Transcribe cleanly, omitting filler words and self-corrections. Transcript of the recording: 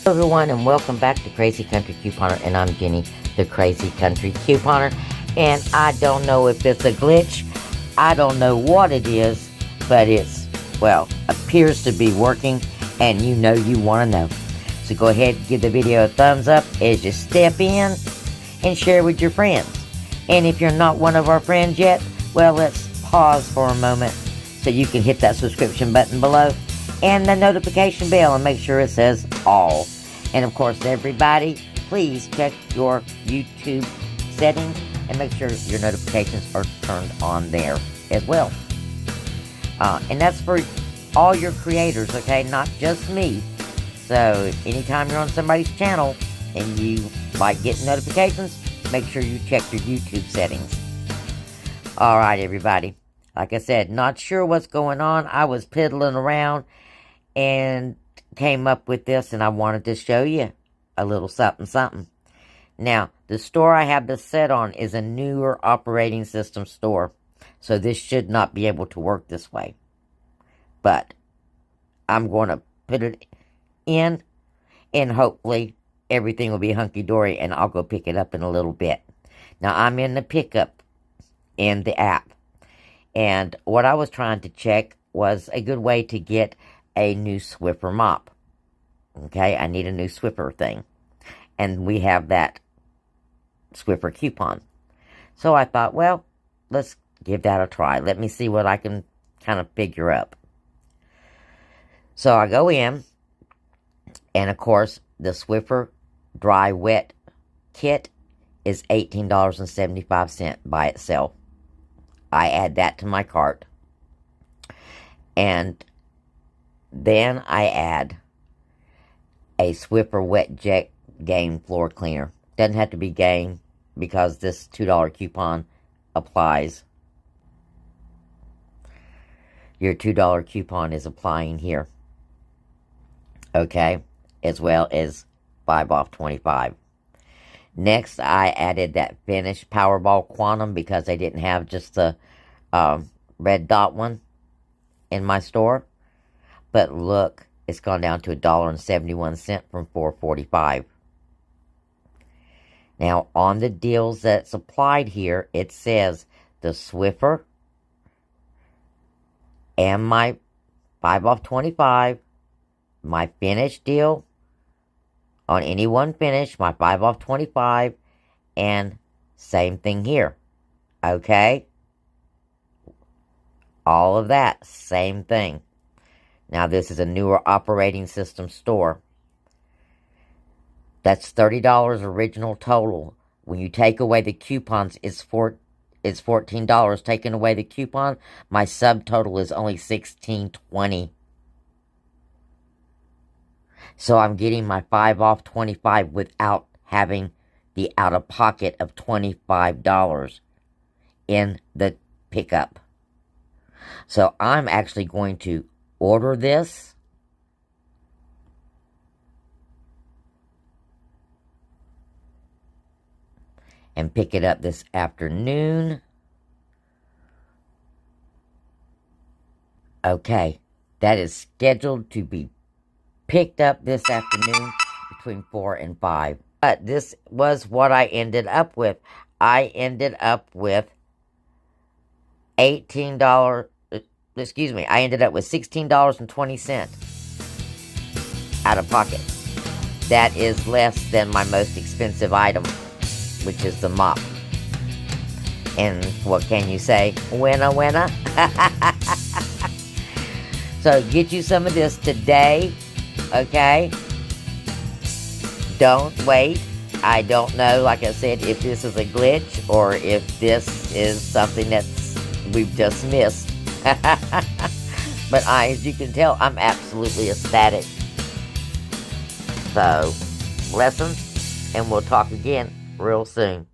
Hello everyone, and welcome back to Crazy Country Couponer, and I'm Jenny, the Crazy Country Couponer. And I don't know if it's a glitch, I don't know what it is, but it's, well, appears to be working, and you know you want to know. So go ahead and give the video a thumbs up as you step in and share with your friends. And if you're not one of our friends yet, well, let's pause for a moment so you can hit that subscription button below and the notification bell and make sure it says all. And of course, everybody, please check your YouTube settings and make sure your notifications are turned on there as well. And that's for all your creators, okay? Not just me. So anytime you're on somebody's channel and you like getting notifications, make sure you check your YouTube settings. Alright, everybody. Like I said, not sure what's going on. I was piddling around and came up with this, and I wanted to show you a little something. Now, the store I have this set on is a newer operating system store, so this should not be able to work this way. But I'm going to put it in, and hopefully everything will be hunky-dory, and I'll go pick it up in a little bit. Now, I'm in the pickup in the app, and what I was trying to check was a good way to get a new Swiffer mop. Okay, I need a new Swiffer thing. And we have that Swiffer coupon. So I thought, well, let's give that a try. Let me see what I can kind of figure up. So I go in, and of course, the Swiffer Dry Wet Kit is $18.75 by itself. I add that to my cart. And then I add a Swiffer Wet Jet Game Floor Cleaner. Doesn't have to be game because this $2 coupon applies. Your $2 coupon is applying here. Okay, as well as 5 off 25. Next, I added that Finish Powerball Quantum because they didn't have just the red dot one in my store. But look, it's gone down to $1.71 from $4.45. Now, on the deals that's applied here, it says the Swiffer and my 5 off 25, my Finish deal on any one Finish, my 5 off 25, and same thing here. Okay? All of that, same thing. Now, this is a newer operating system store. That's $30 original total. When you take away the coupons, it's $14. Taking away the coupon, my subtotal is only $16.20. So I'm getting my 5 off 25 without having the out-of-pocket of $25 in the pickup. So I'm actually going to order this and pick it up this afternoon. Okay, that is scheduled to be picked up this afternoon between 4 and 5. But this was what I ended up with. I ended up with $18. Excuse me, I ended up with $16.20 out of pocket. That is less than my most expensive item, which is the mop. And what can you say? Winner, winner. So get you some of this today, okay? Don't wait. I don't know, like I said, if this is a glitch or if this is something that we've just missed. But as you can tell, I'm absolutely ecstatic. So, blessings, and we'll talk again real soon.